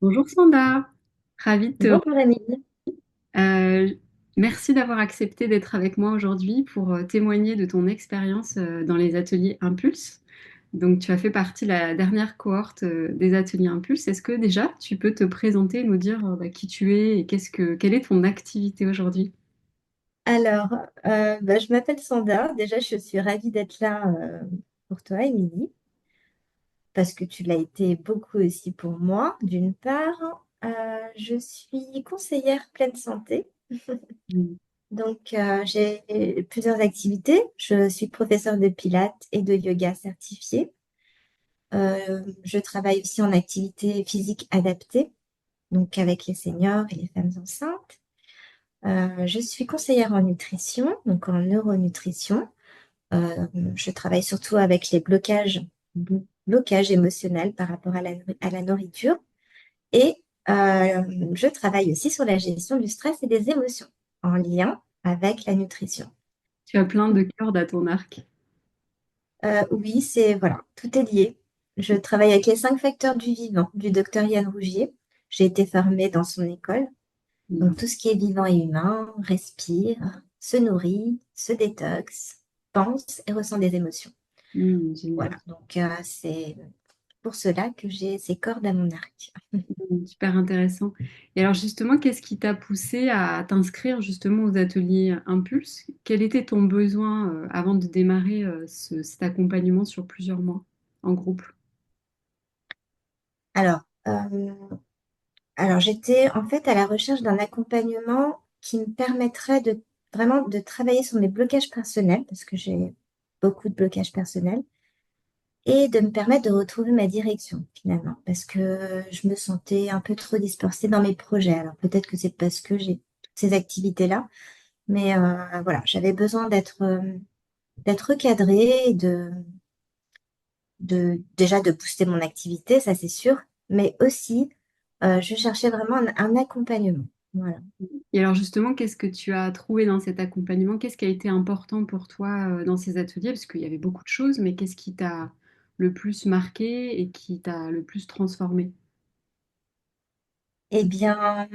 Bonjour Sanda, ravie de te... Bonjour Émilie. Euh, merci d'avoir accepté d'être avec moi aujourd'hui pour témoigner de ton expérience dans les ateliers Impulse. Donc tu as fait partie de la dernière cohorte des ateliers Impulse. Est-ce que déjà tu peux te présenter et nous dire qui tu es et quelle est ton activité aujourd'hui? Alors, je m'appelle Sanda. Déjà, je suis ravie d'être là pour toi, Émilie, parce que tu l'as été beaucoup aussi pour moi, d'une part. Je suis conseillère pleine santé. Mm. Donc, j'ai plusieurs activités. Je suis professeure de pilates et de yoga certifiée. Je travaille aussi en activité physique adaptée, donc avec les seniors et les femmes enceintes. Je suis conseillère en nutrition, donc en neuronutrition. Je travaille surtout avec les blocages émotionnels par rapport à la nourriture. Et je travaille aussi sur la gestion du stress et des émotions en lien avec la nutrition. Tu as plein de cordes à ton arc. Oui, voilà, tout est lié. Je travaille avec les 5 facteurs du vivant du docteur Yann Rougier. J'ai été formée dans son école. Mm. Donc, tout ce qui est vivant et humain respire, se nourrit, se détoxe, pense et ressent des émotions. Génial. Voilà, donc c'est pour cela que j'ai ces cordes à mon arc. Super intéressant. Et alors justement, qu'est-ce qui t'a poussé à t'inscrire justement aux ateliers Impulse? Quel était ton besoin avant de démarrer cet accompagnement sur plusieurs mois en groupe? Alors, alors j'étais en fait à la recherche d'un accompagnement qui me permettrait de vraiment de travailler sur mes blocages personnels, parce que j'ai beaucoup de blocages personnels, et de me permettre de retrouver ma direction finalement, parce que je me sentais un peu trop dispersée dans mes projets. Alors peut-être que c'est parce que j'ai toutes ces activités-là, mais voilà, j'avais besoin d'être recadrée, et déjà de booster mon activité, ça c'est sûr, mais aussi je cherchais vraiment un accompagnement. Voilà. Et alors justement, qu'est-ce que tu as trouvé dans cet accompagnement? Qu'est-ce qui a été important pour toi dans ces ateliers? Parce qu'il y avait beaucoup de choses, mais qu'est-ce qui t'a le plus marqué et qui t'a le plus transformé? Eh bien,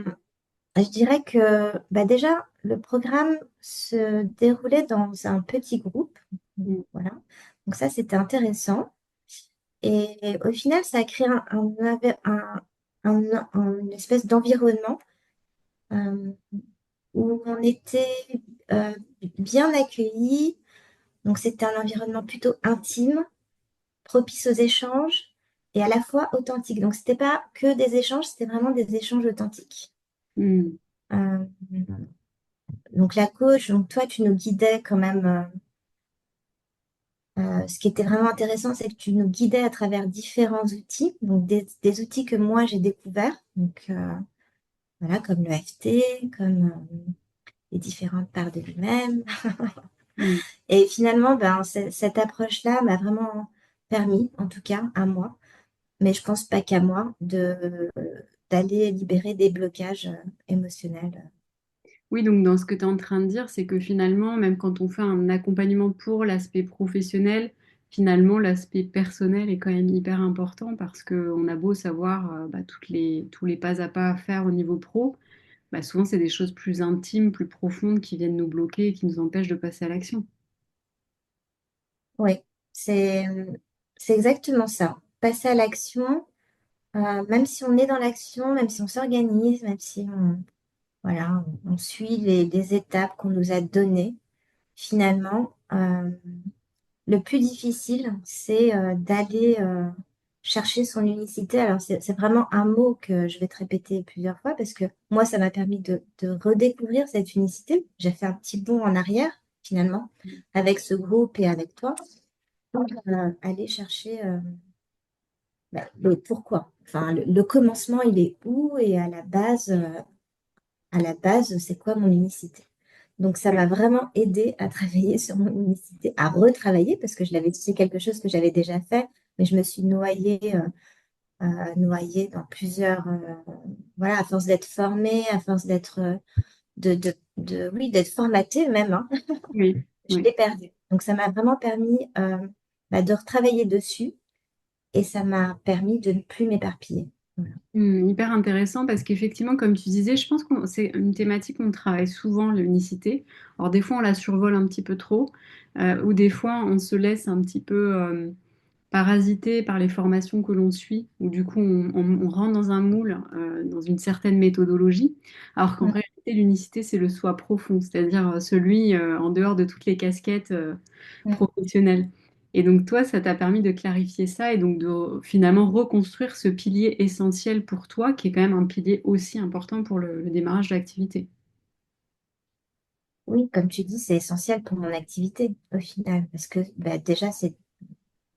je dirais que bah déjà, le programme se déroulait dans un petit groupe. Mm. Voilà. Donc ça, c'était intéressant. Et au final, ça a créé une espèce d'environnement euh, où on était euh, bien accueillis. Donc c'était un environnement plutôt intime, propice aux échanges et à la fois authentique. Donc c'était pas que des échanges, c'était vraiment des échanges authentiques. Mm. Euh, donc la coach, donc toi, tu nous guidais quand même. Ce qui était vraiment intéressant, c'est que tu nous guidais à travers différents outils, donc des outils que moi j'ai découverts, donc voilà, comme le FT, comme les différentes parts de lui-même. Mm. Et finalement, ben, cette approche-là m'a vraiment permis, en tout cas à moi, mais je pense pas qu'à moi, d'aller libérer des blocages émotionnels. Oui, donc dans ce que tu es en train de dire, c'est que finalement, même quand on fait un accompagnement pour l'aspect professionnel, finalement, l'aspect personnel est quand même hyper important parce qu'on a beau savoir tous les pas à pas à faire au niveau pro, souvent c'est des choses plus intimes, plus profondes qui viennent nous bloquer et qui nous empêchent de passer à l'action. Oui, c'est c'est exactement ça. Passer à l'action, même si on est dans l'action, même si on s'organise, même si voilà, on suit les étapes qu'on nous a données, finalement, le plus difficile, c'est d'aller chercher son unicité. Alors, c'est vraiment un mot que je vais te répéter plusieurs fois parce que moi, ça m'a permis de redécouvrir cette unicité. J'ai fait un petit bond en arrière, finalement, avec ce groupe et avec toi, pour aller chercher le pourquoi. Enfin, le commencement, il est où et à la base, c'est quoi mon unicité? Donc, ça m'a vraiment aidé à travailler sur mon unicité, à retravailler, parce que c'est quelque chose que j'avais déjà fait, mais je me suis noyée dans plusieurs, voilà, à force d'être formée, à force d'être, oui, d'être formatée même, hein, Oui, je oui. l'ai perdu. Donc, ça m'a vraiment permis de retravailler dessus et ça m'a permis de ne plus m'éparpiller. Voilà. Hyper intéressant parce qu'effectivement, comme tu disais, je pense que c'est une thématique qu'on travaille souvent, l'unicité. Alors des fois, on la survole un petit peu trop, ou des fois, on se laisse un petit peu parasité par les formations que l'on suit, où du coup on rentre dans un moule, dans une certaine méthodologie, alors qu'en Mm, réalité l'unicité c'est le soi profond, c'est-à-dire celui en dehors de toutes les casquettes mm. professionnelles. Et donc toi, ça t'a permis de clarifier ça et donc de finalement reconstruire ce pilier essentiel pour toi, qui est quand même un pilier aussi important pour le démarrage d'activité. Oui, comme tu dis, c'est essentiel pour mon activité au final, parce que bah, déjà, c'est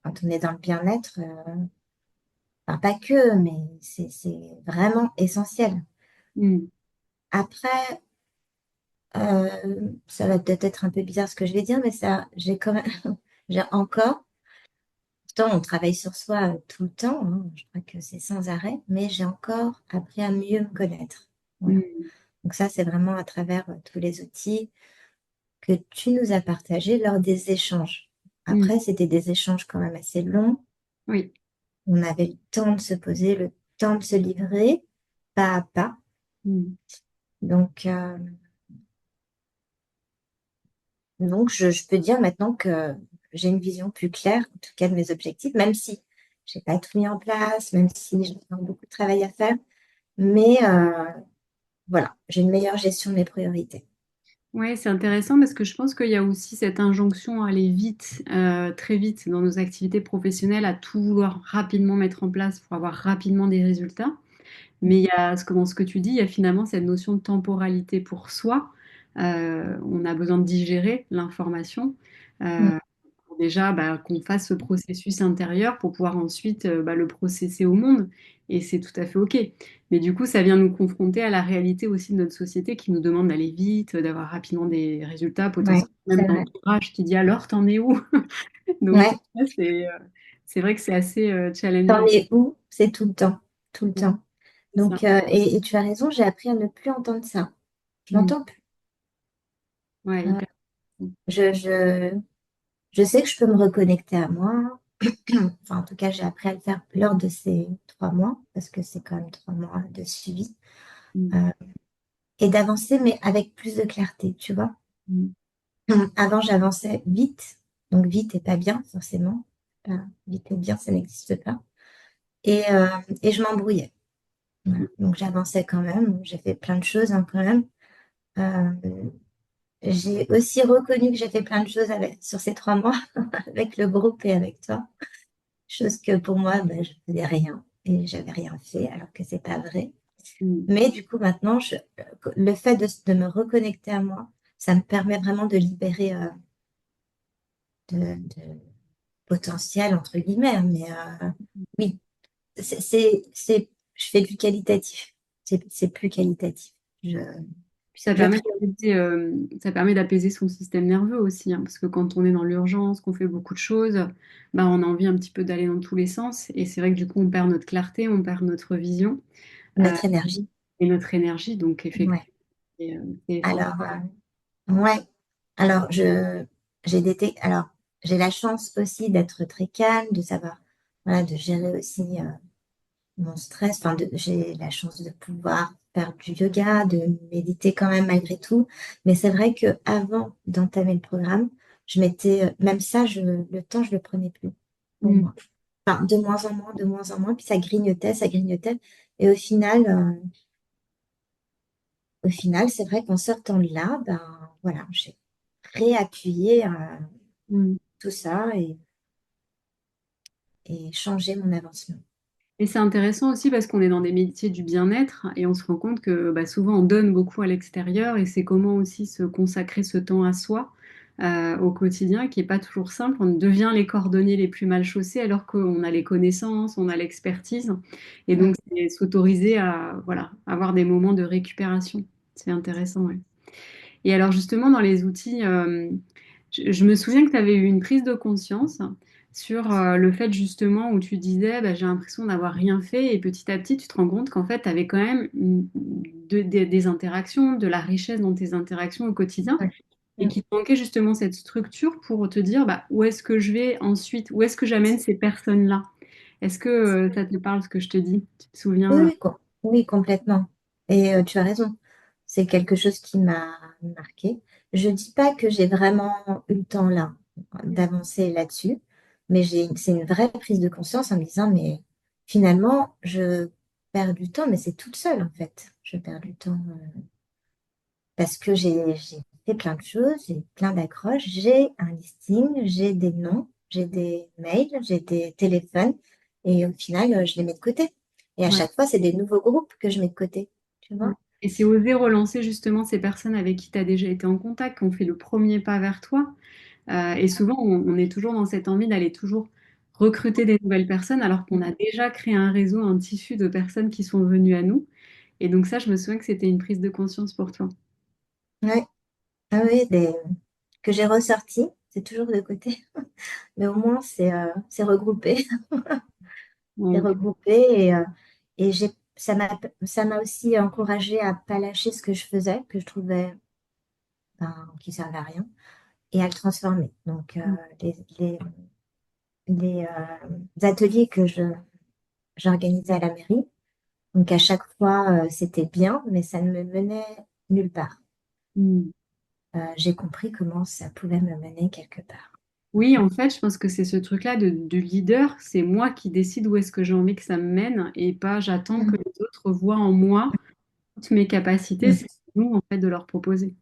quand on est dans le bien-être, enfin, pas que, mais c'est vraiment essentiel. Mm, Après, ça va peut-être être un peu bizarre ce que je vais dire, mais ça, j'ai quand même, j'ai encore, pourtant on travaille sur soi tout le temps, hein, je crois que c'est sans arrêt, mais j'ai encore appris à mieux me connaître. Voilà. mm, Donc ça, c'est vraiment à travers tous les outils que tu nous as partagés lors des échanges. mm. Après, c'était des échanges quand même assez longs. Oui. On avait le temps de se poser, le temps de se livrer, pas à pas. Mm, Donc, je peux dire maintenant que j'ai une vision plus claire, en tout cas de mes objectifs, même si j'ai pas tout mis en place, même si j'ai encore beaucoup de travail à faire. Mais voilà, j'ai une meilleure gestion de mes priorités. Ouais, c'est intéressant parce que je pense qu'il y a aussi cette injonction à aller vite, très vite dans nos activités professionnelles, à tout vouloir rapidement mettre en place pour avoir rapidement des résultats. Mais il y a, dans ce que tu dis, il y a finalement cette notion de temporalité pour soi. On a besoin de digérer l'information. Mm. Pour déjà bah, qu'on fasse ce processus intérieur pour pouvoir ensuite bah, le processer au monde. Et c'est tout à fait OK. Mais du coup, ça vient nous confronter à la réalité aussi de notre société qui nous demande d'aller vite, d'avoir rapidement des résultats, Ouais, potentiellement même c'est vrai. l'entourage qui dit alors, t'en es où? Donc, Ouais, ça, c'est vrai que c'est assez t'en challengeant. es où? C'est tout le temps, tout le temps. C'est ça. Donc, et tu as raison, j'ai appris à ne plus entendre ça. Je Mm. l'entends plus. Ouais, Euh, hyper. je, je, je sais que je peux me reconnecter à moi. Enfin, en tout cas, j'ai appris à le faire lors de ces 3 mois, parce que c'est quand même 3 mois de suivi, Mm. euh, et d'avancer, mais avec plus de clarté, tu vois. Mm. Avant, j'avançais vite, donc vite et pas bien, forcément. Vite et bien, ça n'existe pas. Et je m'embrouillais. Voilà. Donc, j'avançais quand même. J'ai fait plein de choses hein, quand même. Euh, j'ai aussi reconnu que j'ai fait plein de choses sur ces 3 mois avec le groupe et avec toi. Chose que pour moi, ben, je faisais rien et j'avais rien fait, alors que c'est pas vrai. Mm. Mais du coup, maintenant, le fait de me reconnecter à moi, ça me permet vraiment de libérer de potentiel, entre guillemets. Hein, mais oui, je fais du qualitatif. C'est plus qualitatif. Je, Puis ça je permet priorise. ça permet d'apaiser son système nerveux aussi, hein, parce que quand on est dans l'urgence, qu'on fait beaucoup de choses, bah, on a envie un petit peu d'aller dans tous les sens. Et c'est vrai que du coup, on perd notre clarté, on perd notre vision euh, Notre énergie. et notre énergie. Donc, Ouais. effectivement, c'est fort. Alors, ouais. Alors, alors, j'ai la chance aussi d'être très calme, de savoir, voilà, de gérer aussi mon stress. Enfin, j'ai la chance de pouvoir faire du yoga, de méditer quand même malgré tout. Mais c'est vrai que avant d'entamer le programme, même ça, le temps, je le prenais plus pour Mm, moi. Enfin, de moins en moins, de moins en moins. Puis ça grignotait, ça grignotait. Et au final, c'est vrai qu'en sortant de là, ben voilà, j'ai réappuyer mm. tout ça et changer mon avancement. Et c'est intéressant aussi parce qu'on est dans des métiers du bien-être et on se rend compte que bah, souvent on donne beaucoup à l'extérieur et c'est comment aussi se consacrer ce temps à soi au quotidien qui n'est pas toujours simple. On devient les cordonniers les plus mal chaussés alors qu'on a les connaissances, on a l'expertise et Mm. donc c'est s'autoriser à voilà, avoir des moments de récupération. C'est intéressant, ouais. Et alors justement, dans les outils, je me souviens que tu avais eu une prise de conscience sur le fait justement où tu disais, bah, j'ai l'impression d'avoir rien fait et petit à petit, tu te rends compte qu'en fait, tu avais quand même des interactions, de la richesse dans tes interactions au quotidien Ouais. et Mm. qu'il te manquait justement cette structure pour te dire, bah, où est-ce que je vais ensuite, où est-ce que j'amène ces personnes-là? Est-ce que ça te parle ce que je te dis? Tu te Oui, souviens? oui, oui, complètement. Et tu as raison. C'est quelque chose qui m'a marqué. Je dis pas que j'ai vraiment eu le temps là d'avancer là-dessus, mais c'est une vraie prise de conscience en me disant, mais finalement, je perds du temps, mais c'est toute seule en fait. Je perds du temps parce que j'ai fait plein de choses, j'ai plein d'accroches, j'ai un listing, j'ai des noms, j'ai des mails, j'ai des téléphones, et au final, je les mets de côté. Et à Ouais. chaque fois, c'est des nouveaux groupes que je mets de côté, tu Ouais. vois? Et c'est oser relancer justement ces personnes avec qui tu as déjà été en contact, qui ont fait le premier pas vers toi. Et souvent, on est toujours dans cette envie d'aller toujours recruter des nouvelles personnes alors qu'on a déjà créé un réseau, un tissu de personnes qui sont venues à nous. Et donc ça, je me souviens que c'était une prise de conscience pour toi. Ouais. Ah oui, que j'ai ressorti, c'est toujours de côté, mais au moins, c'est regroupé. C'est Donc, regroupé et ça m'a aussi encouragée à pas lâcher ce que je faisais, que je trouvais qui servait à rien, et à le transformer. Donc, les ateliers que j'organisais à la mairie. Donc à chaque fois, c'était bien, mais ça ne me menait nulle part. mm. J'ai compris comment ça pouvait me mener quelque part. Oui, en fait, je pense que c'est ce truc-là de leader. C'est moi qui décide où est-ce que j'ai envie que ça me mène et pas j'attends que Mm, les autres voient en moi toutes mes capacités. mm. C'est à nous, en fait, de leur proposer.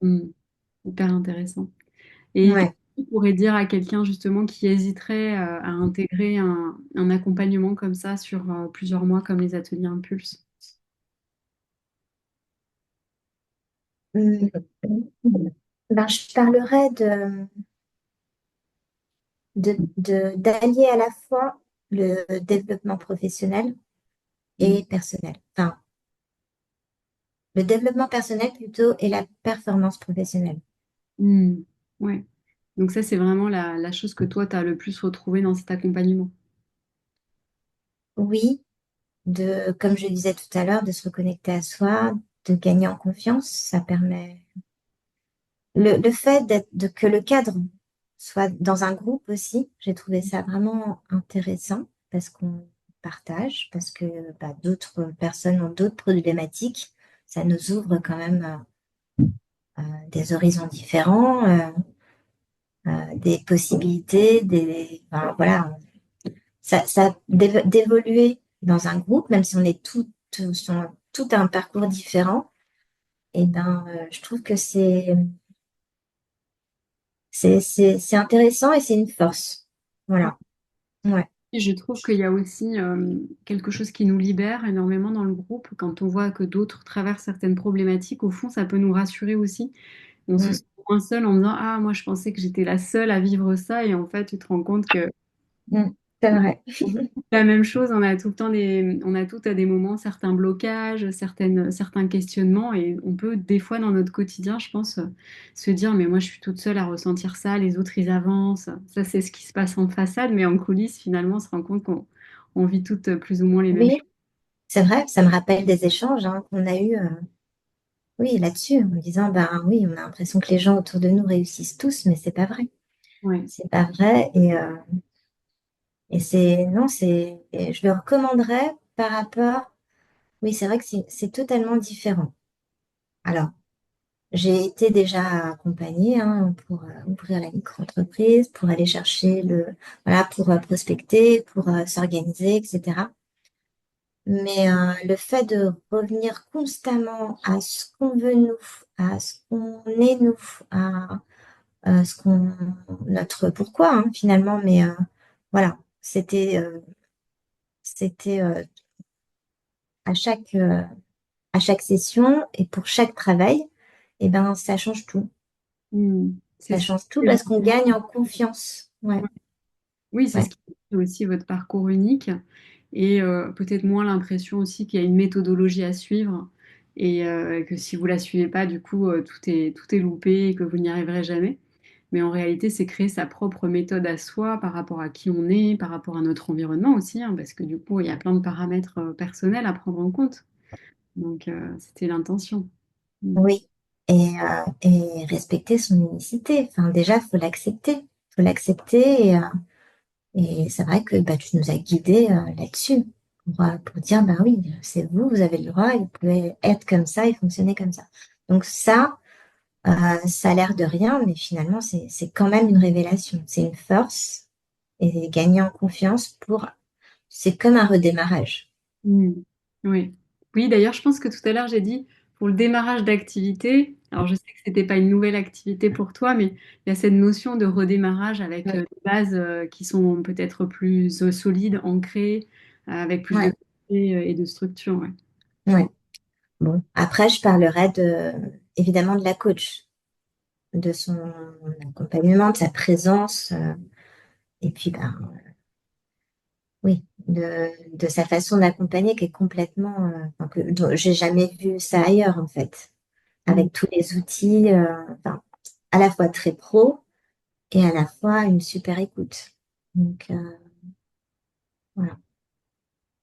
Mm. Hyper intéressant. Et qu'est-ce Ouais. que tu pourrais dire à quelqu'un justement qui hésiterait à intégrer un accompagnement comme ça sur plusieurs mois comme les ateliers Impulse? Mm. Ben, je parlerais d'allier à la fois le développement professionnel Mm. et personnel. Enfin, le développement personnel plutôt et la performance professionnelle. Mm. Ouais. Donc ça, c'est vraiment la chose que toi, tu as le plus retrouvé dans cet accompagnement. Oui, comme je disais tout à l'heure, de se reconnecter à soi, de gagner en confiance, ça permet. Le fait que le cadre soit dans un groupe aussi, j'ai trouvé ça vraiment intéressant parce qu'on partage, parce que bah, d'autres personnes ont d'autres problématiques. Ça nous ouvre quand même des horizons différents, des possibilités, enfin, voilà, d'évoluer dans un groupe, même si on est sur tout un parcours différent. Et ben, je trouve que c'est intéressant et c'est une force. Voilà. Ouais. Et je trouve qu'il y a aussi quelque chose qui nous libère énormément dans le groupe. Quand on voit que d'autres traversent certaines problématiques, au fond, ça peut nous rassurer aussi. On se Mm, sent moins seul en disant, ah, moi, je pensais que j'étais la seule à vivre ça. Et en fait, tu te rends compte que mm, c'est vrai. la même chose, on a tout le temps on a tout à des moments certains blocages, certains questionnements, et on peut des fois dans notre quotidien, je pense, se dire, mais moi je suis toute seule à ressentir ça, les autres ils avancent. Ça c'est ce qui se passe en façade, mais en coulisses, finalement, on se rend compte qu'on on vit toutes plus ou moins les mêmes Oui, choses. c'est vrai. Ça me rappelle des échanges qu'on a eus, oui, là-dessus, en disant, ben oui, on a l'impression que les gens autour de nous réussissent tous, mais c'est pas vrai. Ouais. C'est pas vrai. Et non, et je le recommanderais par rapport, oui, c'est vrai que c'est totalement différent. Alors, j'ai été déjà accompagnée pour ouvrir la micro-entreprise, pour aller chercher voilà, pour prospecter, pour s'organiser, etc. Mais le fait de revenir constamment à ce qu'on veut nous, à ce qu'on est nous, à notre pourquoi finalement, mais voilà, c'était à à chaque session et pour chaque travail, et ben ça change tout. C'est Ça ce qui change tout fait parce qu'on justement. gagne en confiance. Ouais, Oui, c'est ce ouais. qui fait aussi votre parcours unique et peut-être moins l'impression aussi qu'il y a une méthodologie à suivre et que si vous la suivez pas, du coup, tout est loupé et que vous n'y arriverez jamais. Mais en réalité, c'est créer sa propre méthode à soi par rapport à qui on est, par rapport à notre environnement aussi, hein, parce que du coup, il y a plein de paramètres personnels à prendre en compte. Donc, c'était l'intention. Mm. Oui, et respecter son unicité. Enfin, déjà, faut l'accepter. Faut l'accepter Et c'est vrai que bah, tu nous as guidés là-dessus pour dire, bah oui, c'est vous, vous avez le droit, et vous pouvez être comme ça et fonctionner comme ça. Donc ça a l'air de rien, mais finalement, c'est quand même une révélation. C'est une force et gagner en confiance c'est comme un redémarrage. Mm. Oui. Oui, d'ailleurs, je pense que tout à l'heure, j'ai dit pour le démarrage d'activité, alors je sais que c'était pas une nouvelle activité pour toi, mais il y a cette notion de redémarrage avec Oui. des bases qui sont peut-être plus solides, ancrées, avec plus de Ouais, clarté, et de structure. Ouais. ouais. Bon, après, je parlerai évidemment de la coach, de son accompagnement, de sa présence, et puis, ben, oui, de sa façon d'accompagner qui est complètement, enfin, j'ai jamais vu ça ailleurs, en fait, Mm. avec tous les outils, enfin, à la fois très pro et à la fois une super écoute. Donc, voilà.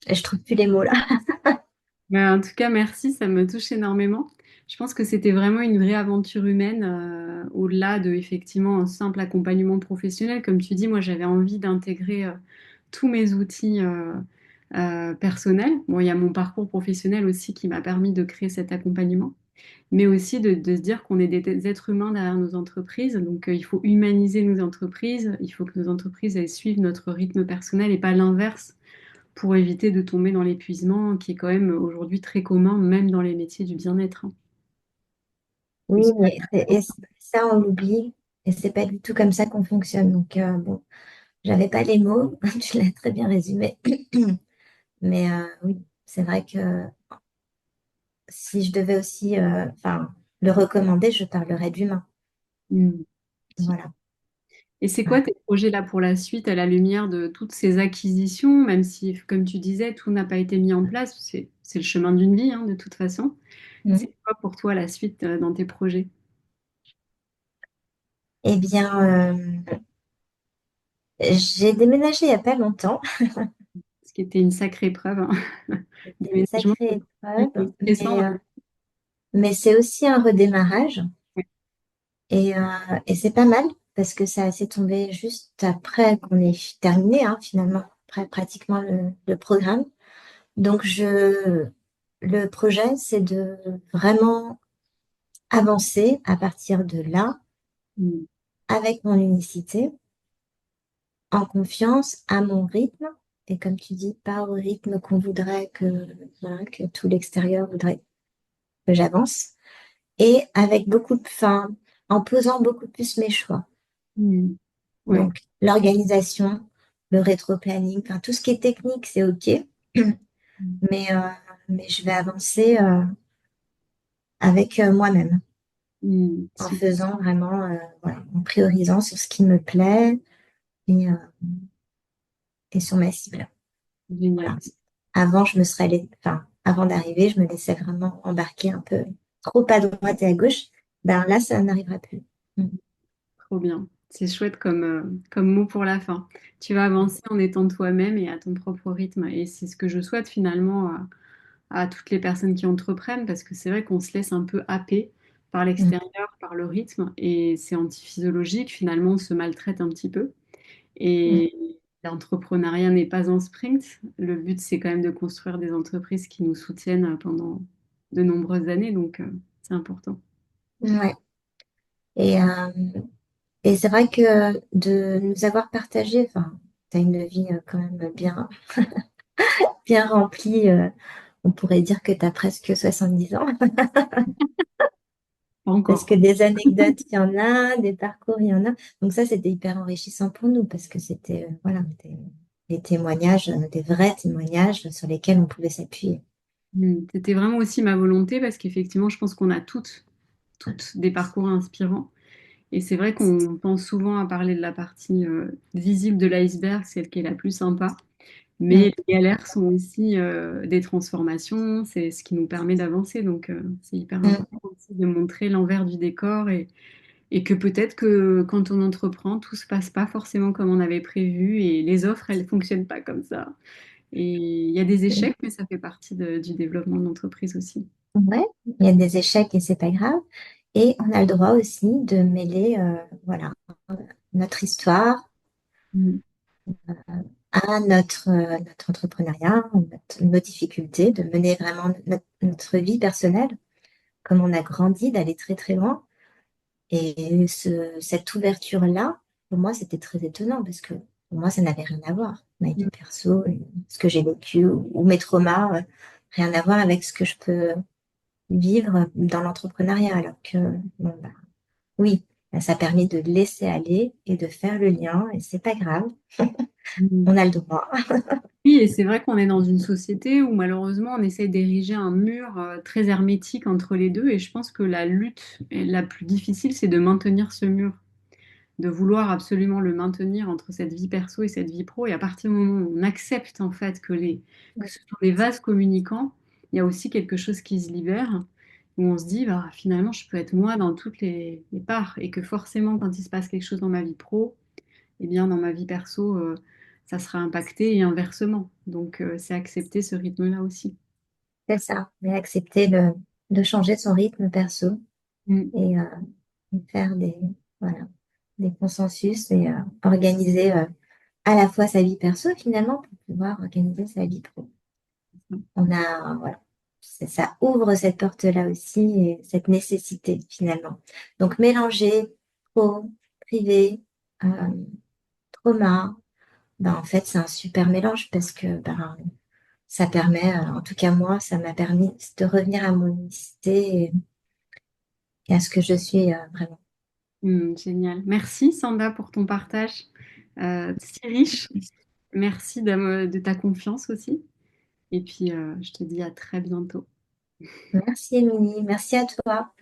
Et je trouve plus les mots là. Mais en tout cas, merci, ça me touche énormément. Je pense que c'était vraiment une vraie aventure humaine, au-delà de effectivement un simple accompagnement professionnel. Comme tu dis, moi j'avais envie d'intégrer tous mes outils personnels. Bon, il y a mon parcours professionnel aussi qui m'a permis de créer cet accompagnement, mais aussi de se dire qu'on est des êtres humains derrière nos entreprises. Donc il faut humaniser nos entreprises, il faut que nos entreprises elles suivent notre rythme personnel et pas l'inverse pour éviter de tomber dans l'épuisement qui est quand même aujourd'hui très commun, même dans les métiers du bien-être, hein. Oui, Parce mais ça, on l'oublie. Et c'est pas du tout comme ça qu'on fonctionne. Donc, bon, j'avais pas les mots. Tu l'as très bien résumé. Mais oui, c'est vrai que si je devais aussi enfin, le recommander, je parlerais d'humain. Mm. Voilà. Et c'est quoi Ouais. tes projets là pour la suite à la lumière de toutes ces acquisitions, même si, comme tu disais, tout n'a pas été mis en place, c'est le chemin d'une vie, hein, de toute façon. Mm. C'est quoi pour toi la suite dans tes projets? Eh bien, j'ai déménagé il n'y a pas longtemps. Ce qui était une sacrée épreuve, hein. C'était une Déménagement, sacrée c'est épreuve, stressant. mais c'est aussi un redémarrage. Ouais. Et, euh, et c'est pas mal parce que ça s'est tombé juste après qu'on ait terminé, hein, finalement, après pratiquement le programme. Donc, le projet, c'est de vraiment avancer à partir de là Mm. avec mon unicité, en confiance, à mon rythme. Et comme tu dis, pas au rythme qu'on voudrait voilà, que tout l'extérieur voudrait que j'avance. Et avec enfin, en posant beaucoup plus mes choix. Mm. Ouais. Donc, l'organisation, le rétro-planning, enfin, tout ce qui est technique, c'est OK. Mais, euh, mais je vais avancer avec moi-même, Mm. en Super. faisant vraiment, voilà, en priorisant sur ce qui me plaît et, euh, et sur ma cible. Génial. Voilà. Avant, enfin, avant d'arriver, je me laissais vraiment embarquer un peu trop à droite et à gauche. Ben là, ça n'arrivera plus. Mm. Trop bien. C'est chouette comme mot pour la fin. Tu vas avancer en étant toi-même et à ton propre rythme. Et c'est ce que je souhaite finalement à toutes les personnes qui entreprennent, parce que c'est vrai qu'on se laisse un peu happer par Mm. l'extérieur, par le rythme, et c'est antiphysiologique. Finalement, on se maltraite un petit peu. Mm. Et l'entrepreneuriat n'est pas un sprint. Le but, c'est quand même de construire des entreprises qui nous soutiennent pendant de nombreuses années. Donc, c'est important. Ouais. Et, euh, Et c'est vrai que de nous avoir partagé, enfin, tu as une vie quand même bien remplie. On pourrait dire que tu as presque 70 ans, Pas parce encore. que des anecdotes, il y en a, des parcours, il y en a. Donc ça, c'était hyper enrichissant pour nous, parce que c'était voilà, des témoignages, des vrais témoignages sur lesquels on pouvait s'appuyer. C'était vraiment aussi ma volonté parce qu'effectivement, je pense qu'on a toutes des parcours inspirants. Et c'est vrai qu'on pense souvent à parler de la partie visible de l'iceberg, celle qui est la plus sympa. Mm, Mais les galères sont aussi des transformations, c'est ce qui nous permet d'avancer. Donc, c'est hyper mm. important aussi de montrer l'envers du décor et que peut-être que quand on entreprend, tout se passe pas forcément comme on avait prévu et les offres, elles fonctionnent pas comme ça. Et il y a des échecs, mais ça fait partie du développement de l'entreprise aussi. Ouais, il y a des échecs et c'est pas grave. Et on a le droit aussi de mêler, voilà, notre histoire, Mm. à notre entrepreneuriat, nos difficultés de mener vraiment notre vie personnelle, comme on a grandi, d'aller très très loin. Et cette ouverture-là, pour moi, c'était très étonnant parce que pour moi, ça n'avait rien à voir. Ma vie perso, et ce que j'ai vécu ou mes traumas, rien à voir avec ce que je peux vivre dans l'entrepreneuriat. Alors que, bon, bah, oui, ça a permis de laisser aller et de faire le lien et c'est pas grave, Mm. on a le droit. Oui, et c'est vrai qu'on est dans une société où malheureusement on essaye d'ériger un mur très hermétique entre les deux et je pense que la lutte la plus difficile, c'est de maintenir ce mur, de vouloir absolument le maintenir entre cette vie perso et cette vie pro. Et à partir du moment où on accepte en fait que ce sont des vases communicants, il y a aussi quelque chose qui se libère, où on se dit, bah, finalement, je peux être moi dans toutes les parts, et que forcément, quand il se passe quelque chose dans ma vie pro, eh bien, dans ma vie perso, ça sera impacté et inversement. Donc, c'est accepter ce rythme-là aussi. C'est ça, mais accepter de changer son rythme perso Mm. et faire voilà, des consensus et organiser à la fois sa vie perso finalement pour pouvoir organiser sa vie pro. On a, voilà, ça ouvre cette porte-là aussi et cette nécessité finalement. Donc mélanger pro, privé, euh, trauma, ben, en fait c'est un super mélange parce que ben, ça permet, en tout cas moi, ça m'a permis de revenir à mon unicité et à ce que je suis vraiment. Génial. Merci, Sanda, pour ton partage si riche. Merci de ta confiance aussi. Et puis, je te dis à très bientôt. Merci Émilie, merci à toi.